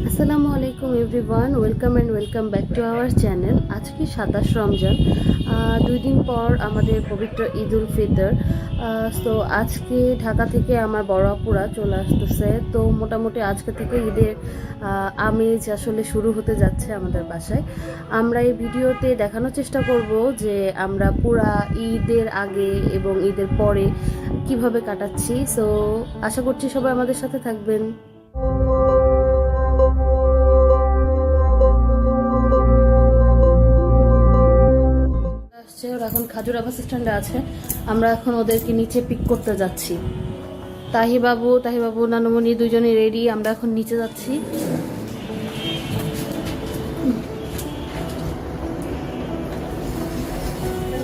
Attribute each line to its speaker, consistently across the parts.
Speaker 1: আসসালামু আলাইকুম everyone, welcome back to our channel. আজকে 27 রমজান, 2 দিন পর আমাদের পবিত্র ঈদ উল ফিতর। তো আজকে ঢাকা থেকে আমার বড় আপুরা চলে আসতেছে। তো মোটামুটি আজকে থেকে ঈদের আমেজ আসলে শুরু হতে যাচ্ছে আমাদের বাসায়। আমরা এই ভিডিওতে দেখানোর চেষ্টা করব যে আমরা পুরা ঈদের আগে এবং ঈদের পরে কিভাবে কাটাচ্ছি। সো আশা করছি সবাই আমাদের সাথে থাকবেন। ওরা এখন খাজুরা বাস স্ট্যান্ডে আছে। আমরা এখন ওদেরকে নিচে পিক করতে যাচ্ছি। তাহিবাবু নানুমণি দুজনে রেডি। আমরা এখন নিচে যাচ্ছি।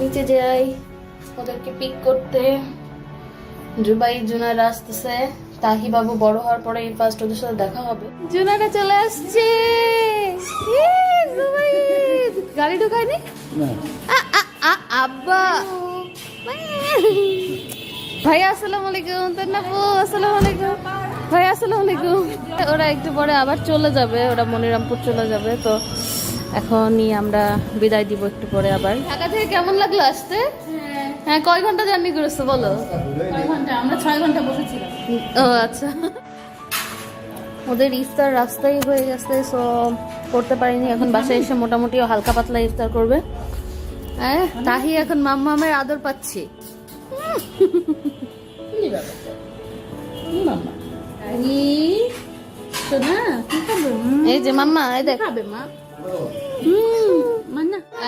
Speaker 1: নিচে যাই ওদেরকে পিক করতে। জুবাই জুনারা আসতেছে। তাহিবাবু বড় হওয়ার পরে এই ফার্স্ট ওদের সাথে দেখা হবে। জুনারা চলে আসছে। গাড়ি ঢুকায়নি আব্বা। ভাইয়া আসসালামু আলাইকুম। তান্নাপু আসসালামু আলাইকুম। ভাইয়া আসসালামু আলাইকুম। ওরা একটু পরে আবার চলে যাবে, ওরা মনিরামপুর চলে যাবে। তো এখনই আমরা বিদায় দিব একটু পরে আবার। ঢাকা থেকে কেমন লাগলো আসতে? হ্যাঁ, কয় ঘন্টা জার্নি করেছো বলো?
Speaker 2: 6 ঘন্টা। আমরা 6 ঘন্টা বসেছিলাম।
Speaker 1: ও আচ্ছা। ওদের ইফতার রাস্তায় হয়ে গেছে, সো করতে পারিনি। এখন বাসায় এসে মোটামুটি হালকা পাতলা ইফতার করবে। হ্যাঁ, তাহি এখন মাম্মামের আদর পাচ্ছি। এই যে মাম্মা, এই দেখ।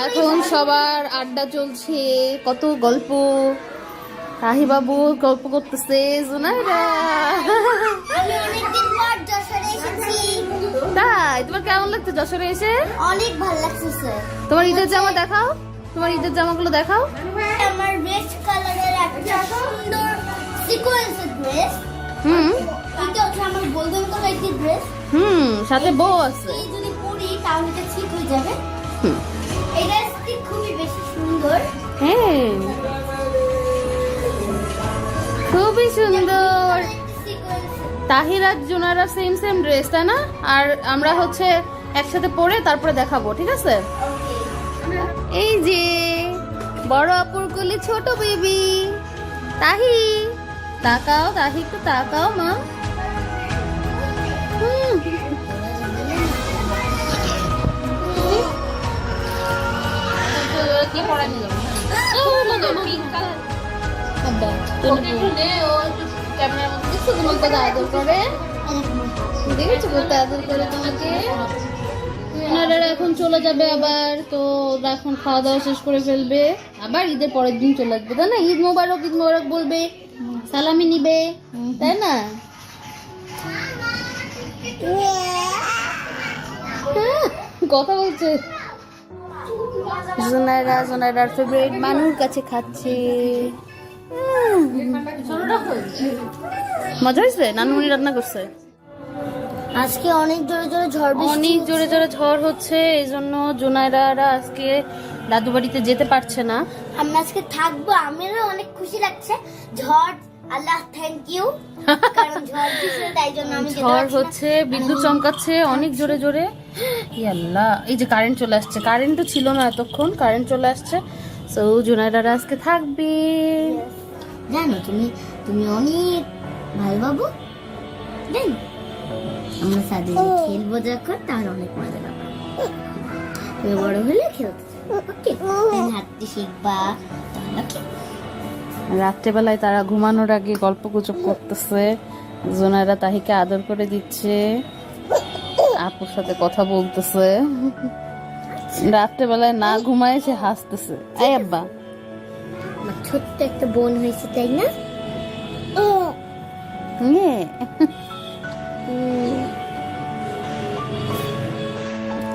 Speaker 1: এখন সবার আড্ডা চলছে, কত গল্প। তাহি বাবু গল্প করতেছে। জুনাইরা, তাই তোমার কেমন লাগছে যশোরে এসে?
Speaker 3: অনেক ভালো লাগছে।
Speaker 1: তোমার ঈদের জামা দেখাও, তোমার ঈদের জামাগুলো দেখাও।
Speaker 3: আমার রেড কালারের একটা সুন্দর সিকোয়েন্সের ড্রেস। এটা হচ্ছে আমার গোল্ডেন কালারের ড্রেস।
Speaker 1: সাথে বউ আছে।
Speaker 3: এই যদি পরি তাহলে এটা ঠিক হয়ে যাবে। এই ড্রেসটি খুবই বেশি সুন্দর।
Speaker 1: হ্যাঁ, খুবই সুন্দর। তাহিরা জুনারা সেম ড্রেস, তাই না? আর আমরা হচ্ছে একসাথে পরে তারপরে দেখাবো, ঠিক আছে? এই যে বড় আপুর কোলে ছোট বেবি তাহি। তাকাও তাহি, একটু তাকাও মা। কি পড়া নিল? এখন চলে যাবে আবার। তো এখন খাওয়া দাওয়া শেষ করে ফেলবে, আবার ঈদের পরের দিন চলে আসবে, তাই না? ঈদ মোবারক বলবে, সালামি নিবে, তাই না? কথা বলছে। জোনাইরার ফেভারিট মানুর কাছে খাচ্ছে। মজা হয়েছে? নানুমণি রান্না করছে।
Speaker 3: আজকে অনেক জোরে জোরে ঝড়
Speaker 1: অনেক জোরে জোরে ঝড় হচ্ছে, এই জন্য জোনাইরারা আজকে দাদু বাড়িতে যেতে পারছে না।
Speaker 3: আমরা আজকে থাকবো। আমারও অনেক খুশি লাগছে। ঝড়, আল্লাহ থ্যাংক ইউ, কারণ ঝড় দিচ্ছে তাই জন্য আমি
Speaker 1: ঝড় হচ্ছে, বিদ্যুৎ চমকাচ্ছে অনেক জোরে জোরে। আল্লাহ, এই যে কারেন্ট চলে আসছে। কারেন্ট তো ছিল না এতক্ষণ, কারেন্ট চলে আসছে। সো জুনাইরারা আজকে থাকবে।
Speaker 3: জানো তুমি অনেক ভালো বাবু। জানো আমরা সাথে খেলবো যখন, তাহলে অনেক মজা পাবো। তুমি বড় হলে খেলতে ওকে, হাঁটতে শিখবা।
Speaker 1: রাত্রেবেলায় তারা ঘুমানোর আগে গল্প গুজব করতেছে। জোনাইরা তাহিকে আদর করে দিচ্ছে, আপুর সাথে কথা বলতেছে। রাত্রেবেলায় না ঘুমায় সে হাসতেছে। এই আব্বা,
Speaker 3: আমার ছোট্ট একটা বোন হয়েছে, তাই না?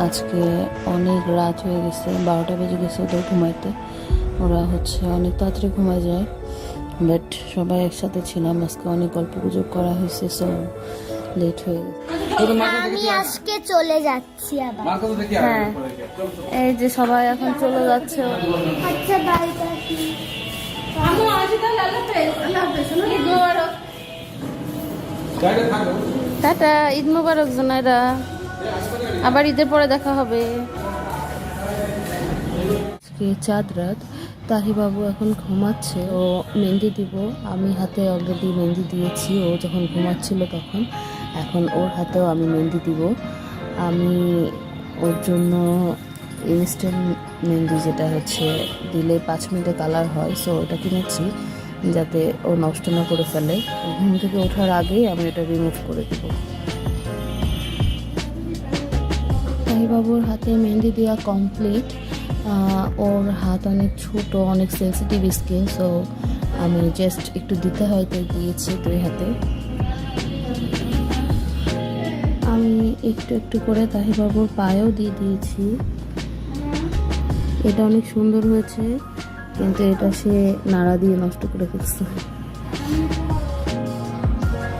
Speaker 1: আজকে অনেক রাত হয়ে গেছে, 12টা বেজে গেছে ওদের ঘুমাইতে। ওরা হচ্ছে অনেক তাড়াতাড়ি ঘুমায় যায়, বাট সবাই একসাথে ছিলাম। আজকে অনেক গল্প গুজব করা হয়েছে, সো লেট হয়ে গেছে।
Speaker 3: আমি আজকে চলে যাচ্ছি আবার।
Speaker 1: হ্যাঁ, এই যে সবাই এখন চলে যাচ্ছে।
Speaker 3: আচ্ছা বাড়িতে
Speaker 2: আমি আজ তাহলে আল্লাহ হাফেজ।
Speaker 1: টাটা, ঈদ মোবারক জোনাইরা, আবার ঈদের পরে দেখা হবে। আজকে চাঁদ রাত, তাহি বাবু এখন ঘুমাচ্ছে, ও মেহেন্দি দিব। আমি হাতে অলরেডি মেহেন্দি দিয়েছি ও যখন ঘুমাচ্ছিল তখন। এখন ওর হাতেও আমি মেহেন্দি দিব। আমি ওর জন্য ইনস্ট্যান্ট মেহেন্দি, যেটা হচ্ছে দিলে 5 মিনিটে কালার হয়, সো ওটা কিনেছি যাতে ও নষ্ট না করে ফেলে। ঘুম থেকে ওঠার আগেই আমি এটা রিমুভ করে দেব। তাহি বাবুর হাতে মেহেন্দি দেওয়া কমপ্লিট। ওর হাত অনেক ছোট, অনেক সেন্সিটিভ স্কিন, সো আমি জাস্ট একটু দিতে হয়তো দিয়েছি 2 হাতে। আমি একটু একটু করে তাহি বাবুর পায়েও দিয়ে দিয়েছি। এটা অনেক সুন্দর হয়েছে, কিন্তু এটা সে নাড়া দিয়ে নষ্ট করে ফেলছে।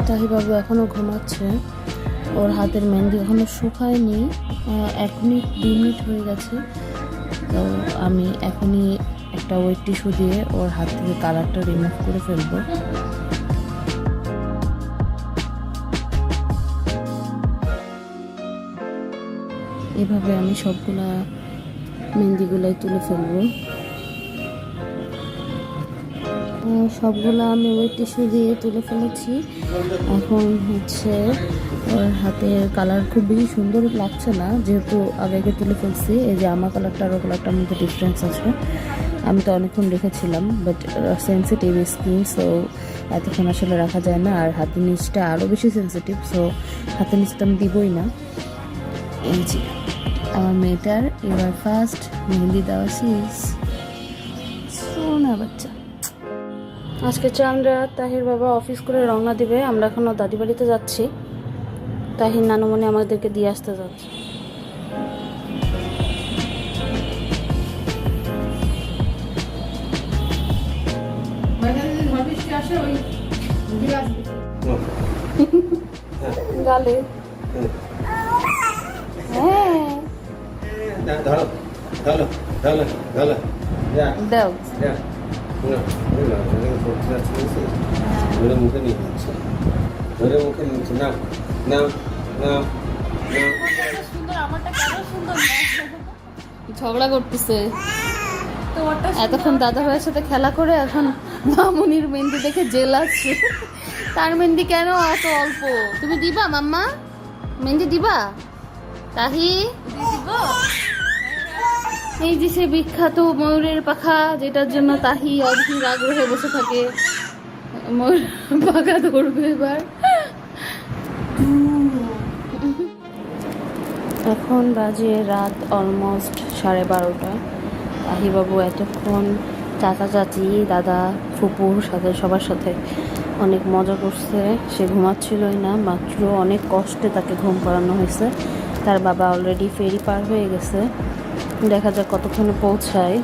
Speaker 1: তাহি বাবু এখনো ঘুমাচ্ছে, ওর হাতের মেহেন্দি এখনো শুকায়নি। 1 মিনিট 2 মিনিট হয়ে গেছে, তো আমি এখনই একটা ওয়েট টিস্যু দিয়ে ওর হাত থেকে কালারটা রিমুভ করে ফেলবো। এভাবে আমি সবগুলা মেহেন্দিগুলাই তুলে ফেলবো। সবগুলো আমি ওয়েট টিস্যু দিয়ে তুলে ফেলেছি। এখন হচ্ছে ওর হাতের কালার খুব বেশি সুন্দর লাগছে না, যেহেতু আগে তুলে ফেলছি। এই যে আমার কালারটা আর ওর কালারটার মধ্যে ডিফারেন্স আছে। আমি তো অনেকক্ষণ রেখেছিলাম, বাট সেন্সিটিভ স্কিন, সো এতক্ষণ আসলে রাখা যায় না। আর হাতের নিচটা আরও বেশি সেন্সিটিভ, সো হাতের নিচটা আমি দিবই না। এই যে আমার মেয়েটার এবার ফার্স্ট মেহেন্দি দেওয়া শেষ। সোনা বাচ্চা। আজকে চাঁদ রাত, তাহির বাবা অফিস করে রওনা দিবে। আমরা এখনও দাদি বাড়িতে যাচ্ছি। তাহির নানুমণি আমাদেরকে দিয়ে আসতে যাচ্ছে। গালে হ্যাঁ
Speaker 4: ধরো ধরো ধরো ধরো
Speaker 1: দাও।
Speaker 4: ধরে মুখে নিয়ে যাচ্ছে, ধরে মুখে নিচ্ছে। নাও নাও নাও নাও।
Speaker 2: সুন্দর, আমারটা কেন সুন্দর না?
Speaker 1: ঝগড়া করতেছে
Speaker 2: তোমারটা
Speaker 1: এতক্ষণ দাদা ভাইয়ের সাথে খেলা করে, এখন মামুনির মেহেন্দি দেখে জেলাচ্ছে। তার মেহেন্দি কেন এত অল্প? তুমি দিবা মাম্মা? মেহেন্দি দিবা? তাহি
Speaker 2: দিব।
Speaker 1: এই যে সে বিখ্যাত ময়ূরের পাখা, যেটার জন্য তাহি অধীর আগ্রহে বসে থাকে। ময়ূর পাখা ধরবে এবার। এখন বাজে রাত অলমোস্ট 12:30। তাহিবাবু এতক্ষণ চাচা চাচি দাদা ফুপুর সাথে সবার সাথে অনেক মজা করছে। সে ঘুমাচ্ছিলই না, মাত্র অনেক কষ্টে তাকে ঘুম পাড়ানো হয়েছে। তার বাবা অলরেডি ফেরি পার হয়ে গেছে, দেখা যাক কতক্ষণে পৌঁছায়।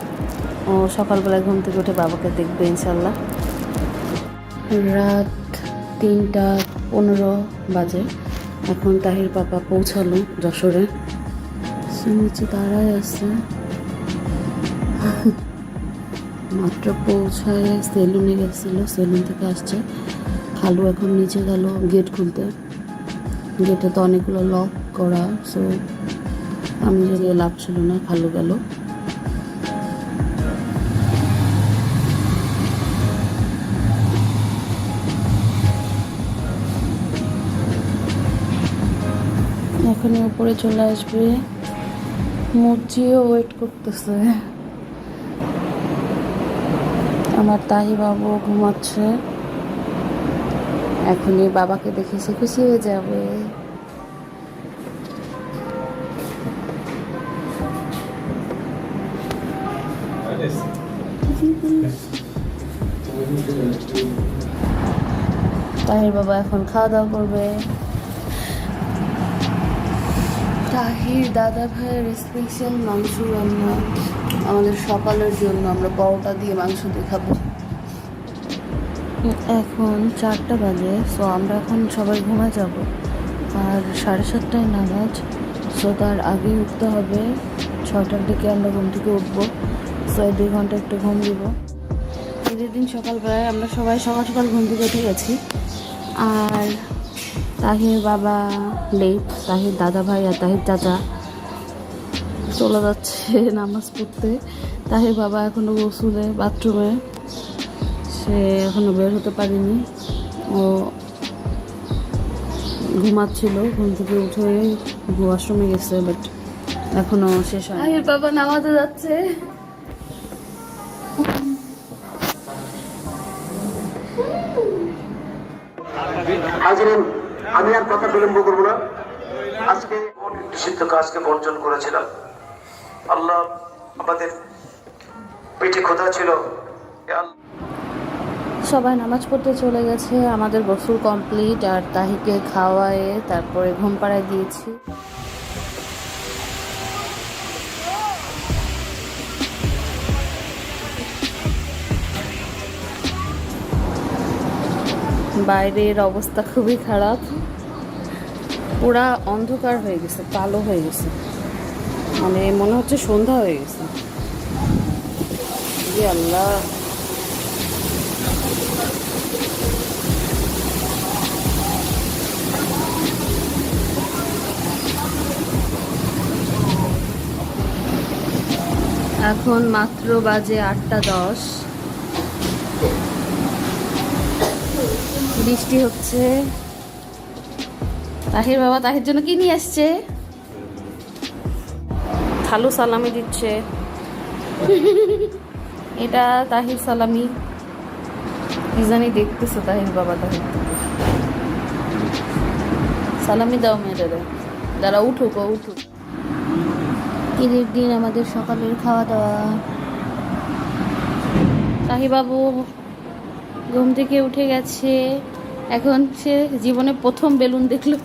Speaker 1: ও সকালবেলায় ঘুম থেকে উঠে বাবাকে দেখবে ইনশাল্লাহ। রাত 3:15 বাজে। এখন তাহির পাপা পৌঁছালো যশোরে, সে নিচে দাঁড়ায় আছে। মাত্র পৌঁছায় সেলুনে গেছিল, সেলুন থেকে আসছে। খালু এখন নিচে গেল গেট খুলতে। গেটে তো অনেকগুলো লক করা, সো আমি যদি লাভ ছিল না, খালু গেল। এখনই উপরে চলে আসবে। মুচিও ওয়েট করতেছে। আমার তাহি বাবু ঘুমাচ্ছে, এখনই বাবাকে দেখে সে খুশি হয়ে যাবে। তাহির বাবা এখন খাওয়া দাওয়া করবে। তাহির দাদা ভাইয়ের স্পেশাল মাংস রান্না আমাদের সকালের জন্য। আমরা পরোটা দিয়ে মাংস দিয়ে খাবো। এখন 4টা বাজে, সো আমরা এখন সবাই ঘুমা যাব। আর 7:30টায় নামাজ, সো তার আগেই উঠতে হবে। 6টার দিকে আমরা ঘুম থেকে উঠবো, সো 2 ঘন্টা একটু ঘুম দিব। ঈদের দিন সকালবেলায় আমরা সবাই সকাল সকাল ঘুম থেকে উঠে গেছি। আর তাহির বাবা লেট, তাহির দাদা ভাই আর তাহির চাচা চলে যাচ্ছে নামাজ পড়তে। তাহির বাবা এখনো গোসলে বাথরুমে, সে এখনো বের হতে পারেনি। ও ঘুমাচ্ছিল, ঘুম থেকে উঠে ওয়াশরুমে গেছে, বাট এখনো শেষ হয়। তাহির বাবা নামাজে যাচ্ছে।
Speaker 5: হাজিরিন, আমি আর কথা বিলম্ব করবো না। আজকে নিষিদ্ধ কাজকে বর্জন করেছিলাম। আল্লাহ আমাদের পেটে ক্ষুধা ছিল। এ আল্লাহ,
Speaker 1: সবাই নামাজ পড়তে চলে গেছে, আমাদের গোসল কমপ্লিট, আর তাহিকে খাওয়ায়ে তারপরে ঘুম পাড়ায় দিয়েছি। বাইরের অবস্থা খুবই খারাপ, পুরা অন্ধকার হয়ে গেছে, কালো হয়ে গেছে, মানে মনে হচ্ছে সন্ধ্যা হয়ে গেছে। জি আল্লাহ, এখন মাত্র বাজে 8:10। বৃষ্টি হচ্ছে। তাহির বাবা তাহির জন্য কি নিয়ে আসছে? থালু সালামি দিচ্ছে। এটা তাহির সালামি, কি জানি দেখতেছে তাহির বাবা। তাহির সালামি দাও মেয়েটারে, যারা উঠুক ও উঠুক। ঈদের দিন আমাদের সকালের খাওয়া দাওয়া। তাহি বাবু ঘুম থেকে উঠে গেছে, এখন সে জীবনে প্রথম বেলুন দেখলো।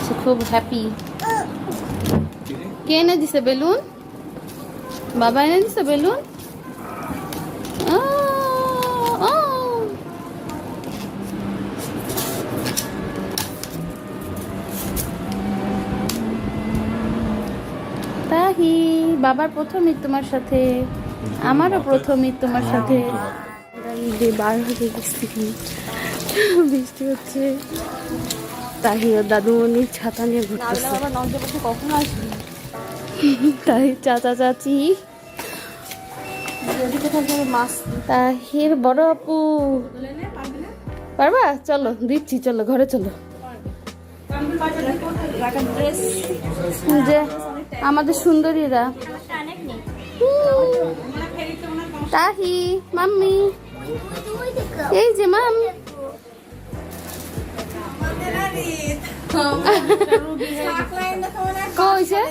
Speaker 1: সে খুব হ্যাপি। কে এনে দিছে বেলুন? বাবা এনে দিছে বেলুন। তাহি, বাবার প্রথম ঈদ তোমার সাথে, আমারও প্রথম ঈদ তোমার সাথে। বার হয়ে গেছি, বৃষ্টি হচ্ছে। তাহি ও দাদুমণির ছাতা নিয়ে ঘুরতেছে।
Speaker 2: কখন আসবি?
Speaker 1: তাহির চাচা চাচি, তাহির বড় আপু। পারবা? চলো দিচ্ছি, চলো ঘরে চলো। যে আমাদের সুন্দরীরা, তাহি মাম্মি, এই যে মাম, কইছে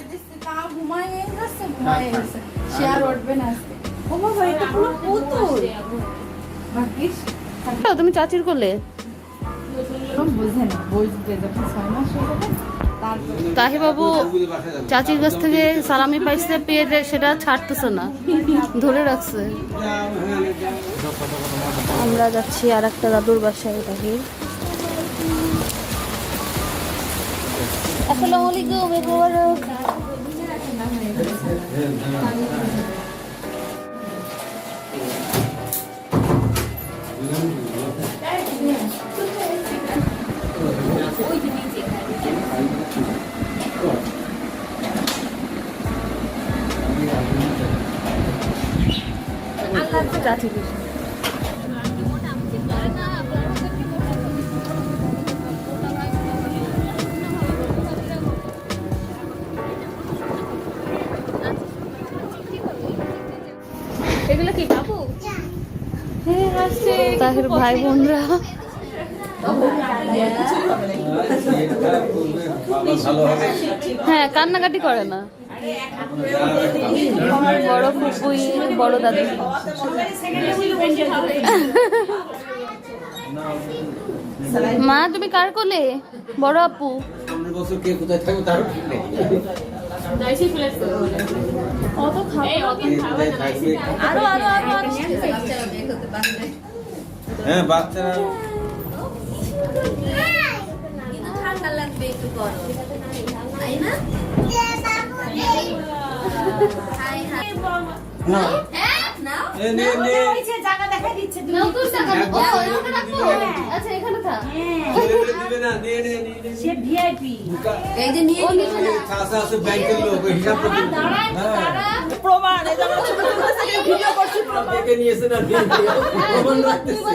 Speaker 1: তুমি চাচির করলে। তাহি বাবু চাচির কাছ থেকে সালামি পাইছে, পেয়ে সেটা ছাড়তেছে না, ধরে রাখছে। আমরা যাচ্ছি আর একটা দাদুর বাসায়। তাহি, আসসালামু আলাইকুম।
Speaker 2: এগুলো কি বাবু?
Speaker 1: তাহির ভাই বোনরা হ্যাঁ কান্নাকাটি করে না। বড় ফুপুই, বড় দাদু। মা তুমি কার কোলে? বড় আপু।
Speaker 4: কে কোথায় থাকবে তার ঠিক নেই।
Speaker 2: অত খাবে আরো আরো আরো
Speaker 4: হ্যাঁ বাচ্চারা
Speaker 3: কিন্তু ঠান্ডা লাগবে একটু গরম, তাই না? High high.
Speaker 4: এ নে নে
Speaker 1: নতুন টাকা না। ও, এখানে রাখবো? আচ্ছা, এখানে থাক।
Speaker 4: দিবে না নে নে নে নে। চাষা আছে ব্যাংকের লোক হিসাব করে দেখে নিয়েছে না প্রমাণ রাখতেছে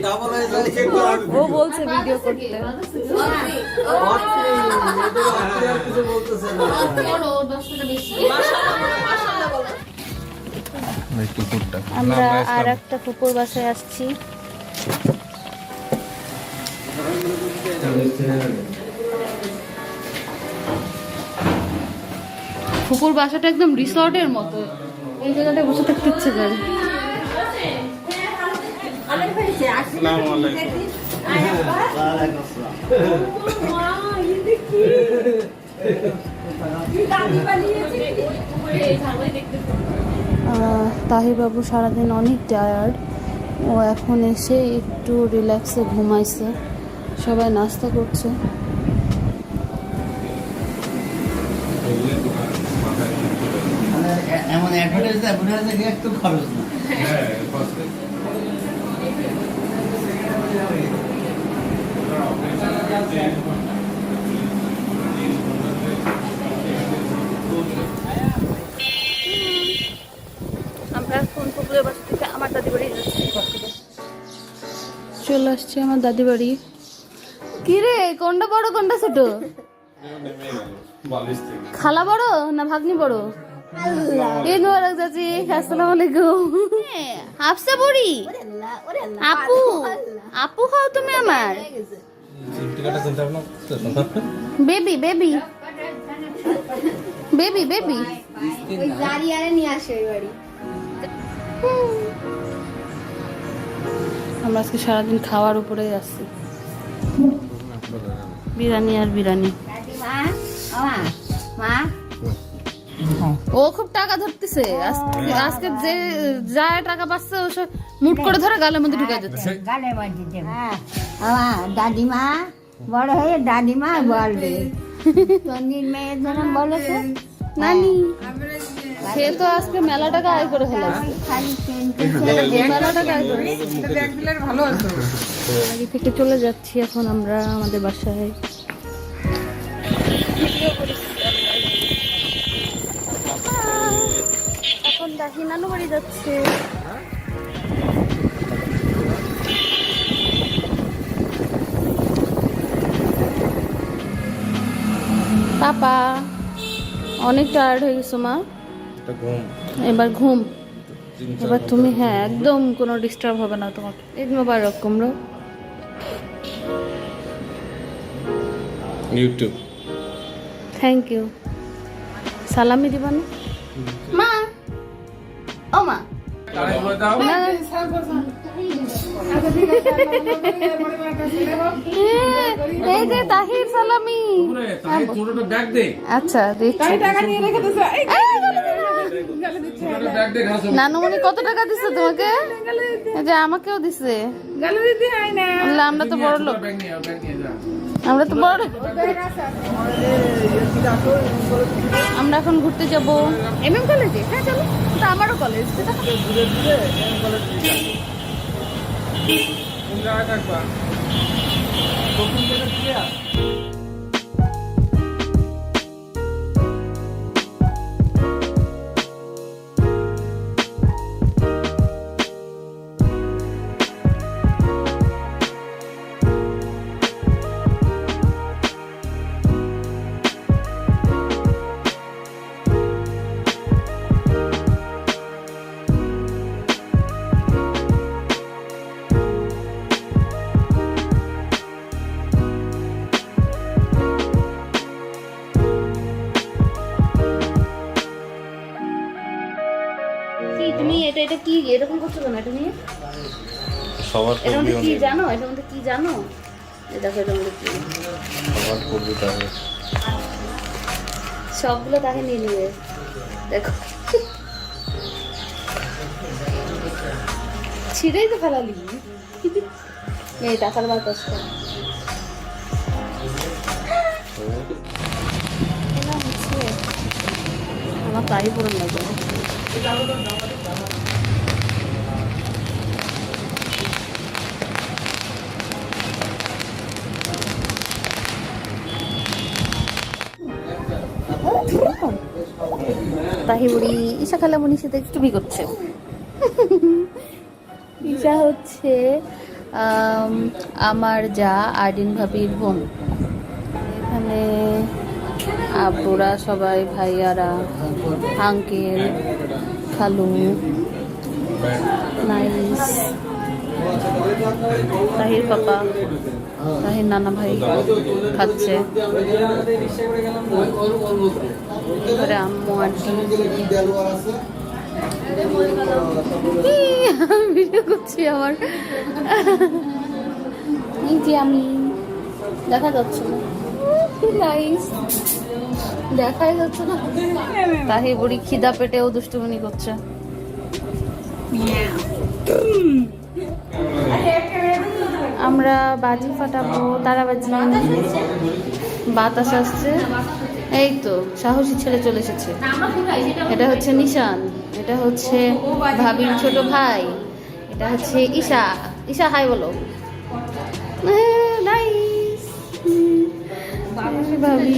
Speaker 4: ডাবল হয়ে যায় চেক করা হবে।
Speaker 2: ও বলছে ভিডিও করতে।
Speaker 4: আর কিছু বলতেছে না।
Speaker 1: বড়, 10 টাকা বেশি।
Speaker 2: আমরা আর একটা ফুপুর বাসায় আসছি।
Speaker 1: ফুপুর বাসাটা একদম রিসর্টের মতো। এই জায়গাটা বসে থাকতে ইচ্ছে করে। তাহির বাবু সারাদিন অনেক টায়ার্ড। ও এখন এসে একটু রিল্যাক্সে ঘুমাইছে। সবাই নাস্তা করছে।
Speaker 6: এমন অ্যাডভার্টাইজ একটু খরচ না।
Speaker 2: আমরা এখন ফুপুরের বাসা থেকে আমার দাদি বাড়ি যাচ্ছি।
Speaker 1: চলে আসছে আমার দাদি বাড়ি। কি রে, কোনটা বড় কোনটা ছোট? খালা বড় না ভাগ্নি বড়? ঈদ মোবারক চাচি, আসসালামু আলাইকুম। হাফসা বুড়ি, আপু আপু হও তুমি আমার? বেবি বেবি বেবি বেবি আমরা আজকে সারাদিন খাওয়ার উপরে আছি। বিরিয়ানি আর বিরিয়ানি। ও খুব টাকা ধরতেছে আজকে, যে যা টাকা পাচ্ছে ও সব মুট করে ধরে গালের মধ্যে ঢুকাই দিচ্ছে।
Speaker 3: দাদিমা বড় হয়ে দাদিমা বলবে তন্দির মেয়ের জন্য বলেছে
Speaker 1: নানি সে তো আজকে মেলা টাকা আয় করে ফেলেছে। মেলা টাকা আয় করে বাড়ি থেকে চলে যাচ্ছি এখন আমরা আমাদের বাসায়। এখন দাহি নানু বাড়ি যাচ্ছে। পাপা অনেক টায়ার্ড হয়ে গেছো মা, এবার ঘুম। এবার তুমি হ্যাঁ একদম কোনো ডিস্টার্ব হবে না তোমাকে। ঈদ মোবারক কুমড়ো।
Speaker 4: YouTube
Speaker 1: thank you. সালামি দিবা না মা? ও মা না, এই যে তাহির সালামি। আচ্ছা দিচ্ছি। নানুমণি কত টাকা দিচ্ছে তোমাকে? এই যে আমাকেও দিচ্ছে। আমরা তো বড় লোক, আমরা তো বড়। আমরা এখন ঘুরতে যাব MM কলেজে। হ্যাঁ চলো, এটা আমারও কলেজ। তুমি এটা কি এরকম করছো কেন? এটা নিয়ে
Speaker 4: সবার
Speaker 1: এর মধ্যে কি জানো? এটার মধ্যে কি জানো? দেখো এটার মধ্যে কি
Speaker 4: সবার করবে তাহলে
Speaker 1: সবগুলো তাকে নিয়ে নিবে। দেখো ছিঁড়েই তো ফেলালি। এই টাকার বার কষ্ট। আমার তাই পড়ে লাগবে। তাহি বুড়ি ঈশা খালামণির সাথে একটু করছে। ঈশা হচ্ছে আমার যা আর্ডিন ভাবির বোন। এখানে আপুরা সবাই, ভাইয়ারা, আঙ্কেল, খালু, নাইস, তাহির পাপা, তাহির নানা ভাই খাচ্ছে, এবারে আম্মু আন্টি। ভিডিও করছি আমার, এই যে আমি, দেখা যাচ্ছে না, নাইস, দেখাই যাচ্ছে না। তাহি বুড়ি খিদা পেটেও দুষ্টুমনি করছে। আমরা বাজি ফাটাবো, তারাবাজি, বাতাস আসছে। এই তো সাহসী ছেলে চলে এসেছে। এটা হচ্ছে নিশান, এটা হচ্ছে ভাবির ছোট ভাই, এটা হচ্ছে ঈশা। ঈশা হাই বলো। নাইস, ভাবি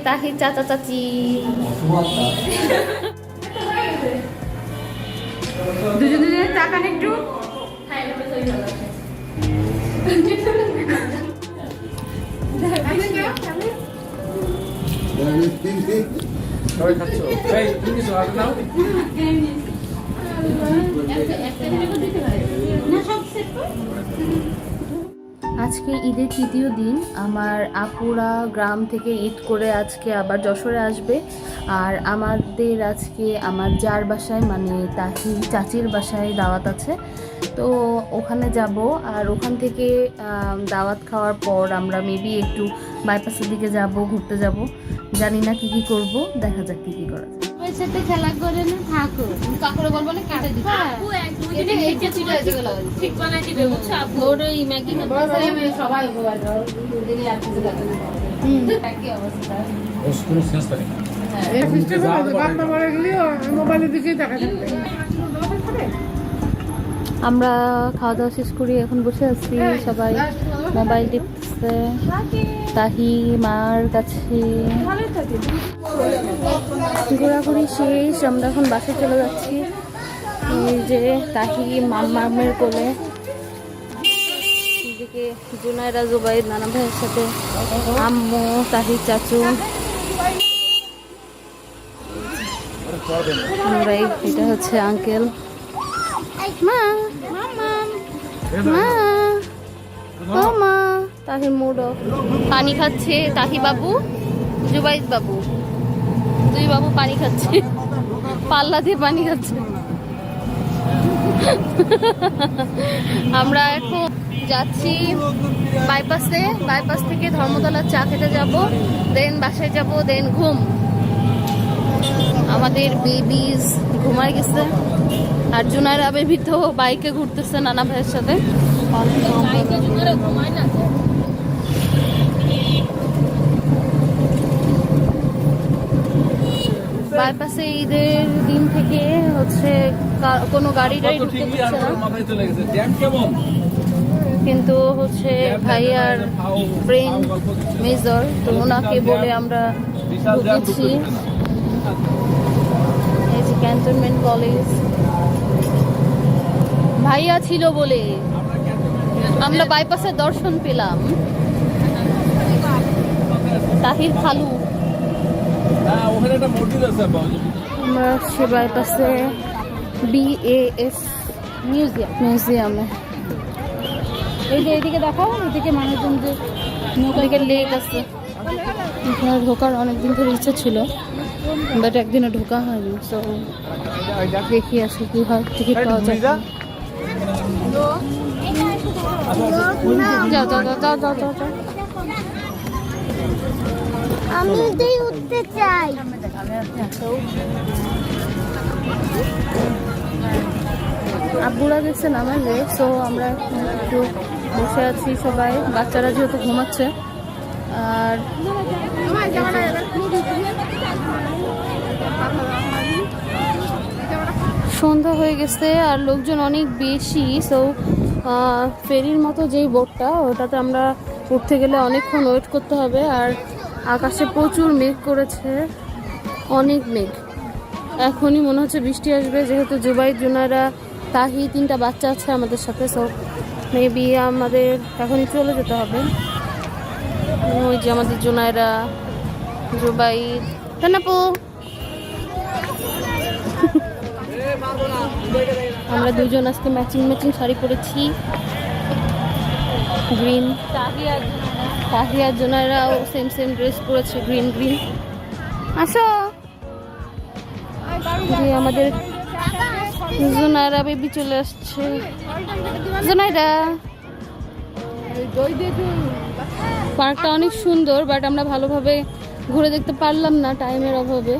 Speaker 1: তাহির চাচা চাচি দুজনে টাকা একটু আজকে ঈদের তৃতীয় দিন। আমার আপুরা গ্রাম থেকে ঈদ করে আজকে আবার যশোরে আসবে। আর আমাদের আজকে আমার যার বাসায়, মানে তাহি চাচির বাসায় দাওয়াত আছে, তো ওখানে যাব। আর ওখান থেকে দাওয়াত খাওয়ার পর আমরা মেবি একটু বাইপাসের দিকে যাব, ঘুরতে যাব। জানি না কি কি করব, দেখা যাক কি কি করা যায়।
Speaker 3: সাথে খেলা করে না থাকো, কাকুরে বলবো না কেটে দিতে। এটা এইটা ছিল যেগুলো ঠিক বানাই দিবে, বুঝছো? ওর ওই ম্যাগি সবাই দিনে আর কিছু লাগে না। কি অবস্থা?
Speaker 7: কোনো সেন্স থাকে না।
Speaker 8: এই সিস্টেমে বাপ মা মারা গেলে মোবাইলের দিকেই দেখা যাবে।
Speaker 1: আমরা খাওয়া দাওয়া শেষ করি, এখন বসে আছি, সবাই মোবাইল টিপতেছে। তাহি মার কাছে ঘোরাঘুরি শেষ, আমরা এখন বাসে চলে যাচ্ছি। এই যে তাহি মামের কোলে, এদিকে জুনায়রা জুবাইর নানা ভাইয়ের সাথে, আম্মু, তাহি চাচু, আমরাই। এটা হচ্ছে আঙ্কেল, মা মা ও মা। তাহির মুড অফ, পানি খাচ্ছে তাহি বাবু, জুবাইদ বাবু, দুই বাবু পানি খাচ্ছে, পাল্লা দিয়ে পানি খাচ্ছে। আমরা এখন যাচ্ছি বাইপাসে, বাইপাস থেকে ধর্মতলার চা খেতে যাব, দেন বাসায় যাব, দেন ঘুম। আমাদের বেবিজ ঘুমায় গেছে, আর জুনার আবের ভিতর বাইকে ঘুরতেছে নানা ভাইয়ের সাথে। বাইপাসে ঈদের দিন থেকে হচ্ছে কোনো গাড়ি ঢুকতে দিচ্ছে না, কিন্তু হচ্ছে ভাইয়ার ব্রেন মেজর, তো ওনাকে বলে আমরা ঢুকেছি। এই যে ক্যান্টনমেন্ট কলেজ, ভাইয়া ছিল বলে আমরা বাইপাসের দর্শন পেলাম। তাহির খালু
Speaker 7: হ্যাঁ ওখানে একটা মসজিদ আছে
Speaker 1: আমরা আসছি বাইপাসে BAS মিউজিয়ামে।
Speaker 2: এই যে এইদিকে দেখাও, এদিকে মানুষজন যে
Speaker 1: ওদিকে লেক আছে। এখানে ঢোকার অনেকদিন ধরে ইচ্ছা ছিল, বাট একদিনও ঢোকা হয়নি। তো দেখি আসলে কি হয়, টিকিট পাওয়া যায়। যাও যাও যাও যাও যাও যাও যাও।
Speaker 3: আমি এটাই উঠতে চাই।
Speaker 1: আব্বুরা গেছে নামালে, সো আমরা এখন একটু বসে আছি সবাই, বাচ্চারা যেহেতু ঘুমাচ্ছে। আর সন্ধ্যা হয়ে গেছে আর লোকজন অনেক বেশি। সো ফেরির মতো যেই বোটটা, ওটাতে আমরা উঠতে গেলে অনেকক্ষণ ওয়েট করতে হবে। আর আকাশে প্রচুর মেঘ করেছে, অনেক মেঘ। এখনই মনে হচ্ছে বৃষ্টি আসবে, যেহেতু জুবাই, জুনারা, তাহি 3টা বাচ্চা আছে আমাদের সাথে। সো মেবি আমাদের এখনই চলে যেতে হবে। ওই যে আমাদের জুনায়রা, জুবাই, তানাপু। আমরা দুজন আজকে ম্যাচিং শাড়ি পরেছি, গ্রিন। তাহিয়া জুনায়রাও সেম ড্রেস পরেছে, গ্রিন। আসো, যে আমাদের জুনায়রা বেবি চলে আসছে। জুনায়রা, পার্কটা অনেক সুন্দর, বাট আমরা ভালোভাবে ঘুরে দেখতে পারলাম না টাইমের অভাবে।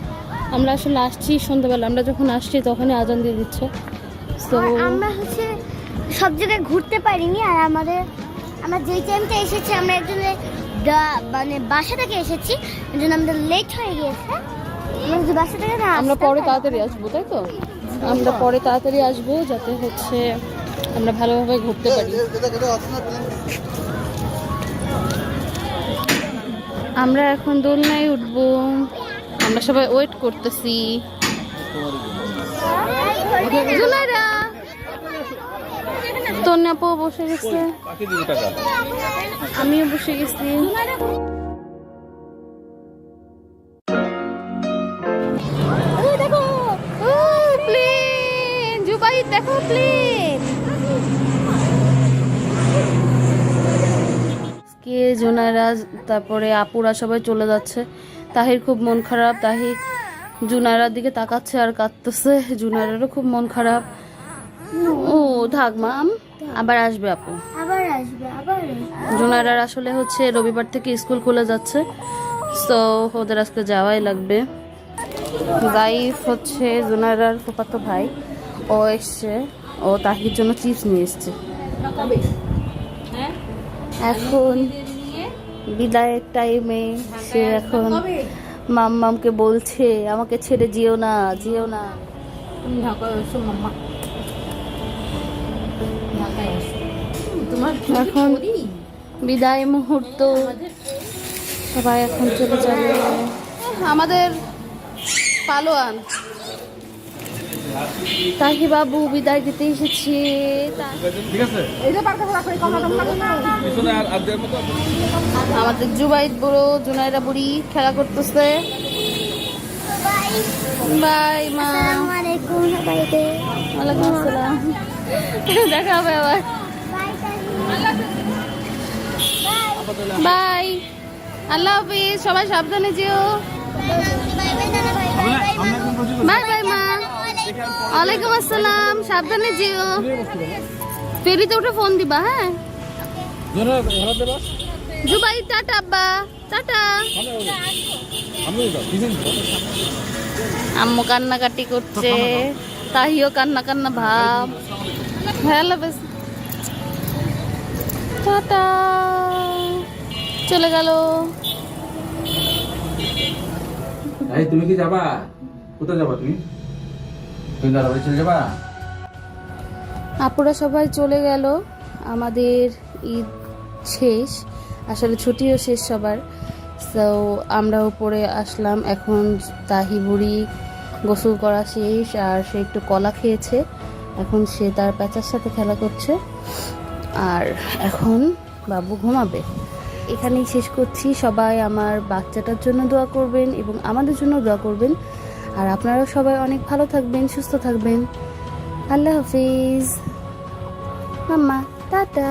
Speaker 1: আমরা আসলে আসছি সন্ধ্যাবেলা, আমরা যখন আসছি তখনই আজান দিয়ে দিচ্ছে। তো
Speaker 3: আমরা হচ্ছে সব জায়গায় ঘুরতে পারিনি। আর আমরা যেই টাইমটা এসেছি, আমরা একজনের মানে বাসা থেকে এসেছি, এই জন্য আমাদের লেট হয়ে গিয়েছে। আমরা বাসা থেকে না,
Speaker 1: আমরা পরে তাড়াতাড়ি আসবো, তাই তো? আমরা পরে তাড়াতাড়ি আসবো, যাতে হচ্ছে আমরা ভালোভাবে ঘুরতে পারি। আমরা এখন দোলনায় উঠবো, আমরা সবাই ওয়েট করতেছি। তন্যাপু বসে গেছে, আমিও বসে গেছি। দেখো প্লেন, জুবাই দেখো প্লেন। জুনায়রা, তারপরে আপুরা সবাই চলে যাচ্ছে। তাহির খুব মন খারাপ, তাহি জুনায়রার দিকে তাকাচ্ছে আর কাঁদতেছে। জুনায়রারও খুব মন খারাপ। ও থাক মাম, আবার আসবে আপু,
Speaker 3: আবার আসবে।
Speaker 1: জুনায়রার আসলে হচ্ছে রবিবার থেকে স্কুল খুলে যাচ্ছে, তো ওদের আজকে যাওয়াই লাগবে। জাইফ হচ্ছে জুনায়রার ফুফাতো ভাই, ও এসছে, ও তাহির জন্য চিপস নিয়ে এসছে। এখন বিদায়ের টাইমে সে এখন মাম্মামকে বলছে, আমাকে ছেড়ে যেও না। এখন বিদায় মুহূর্ত, সবাই এখন চলে যাবে। আমাদের পালোয়ান তাহি বাবু বিদায় দিতে এসেছে।
Speaker 7: ঠিক আছে পিছনে আর দেওয়ার মতো
Speaker 1: আমাদের জুবাইদ বুড়ো, জুনায়রা বুড়ি খেলা করতেছে। বাই মা,
Speaker 3: আসসালামু আলাইকুম সবাইকে।
Speaker 1: ওয়ালাইকুম আসসালাম। দেখা হবে আবার, বাই, আল্লাহ হাফিজ, সবাই সাবধানে যেও। বাই বাই মা, ওয়ালাইকুম আসসালাম, সাবধানে যেও। ফেরিতে উঠে ফোন দিবা, হ্যাঁ? জুবাই টাটা, আব্বা টাটা। আম্মু কান্নাকাটি করছে, তাহিও কান্না ভাব। হ্যালো বেশ, টাটা, চলে গেল।
Speaker 4: তুমি কি যাবা? কোথায় যাবা তুমি? তুমি দাদাবাড়ি চলে যাবা?
Speaker 1: আপুরা সবাই চলে গেল, আমাদের ঈদ শেষ, আসলে ছুটিও শেষ সবার। তো আমরা উপরে আসলাম। এখন তাহি বুড়ি গোসল করা শেষ, আর সে একটু কলা খেয়েছে। এখন সে তার প্যাঁচার সাথে খেলা করছে, আর এখন বাবু ঘুমাবে। এখানেই শেষ করছি। সবাই আমার বাচ্চাটার জন্য দোয়া করবেন এবং আমাদের জন্য দোয়া করবেন। আর আপনারা সবাই অনেক ভালো থাকবেন, সুস্থ থাকবেন। আল্লাহ হাফিজ। মাম্মা টাটা।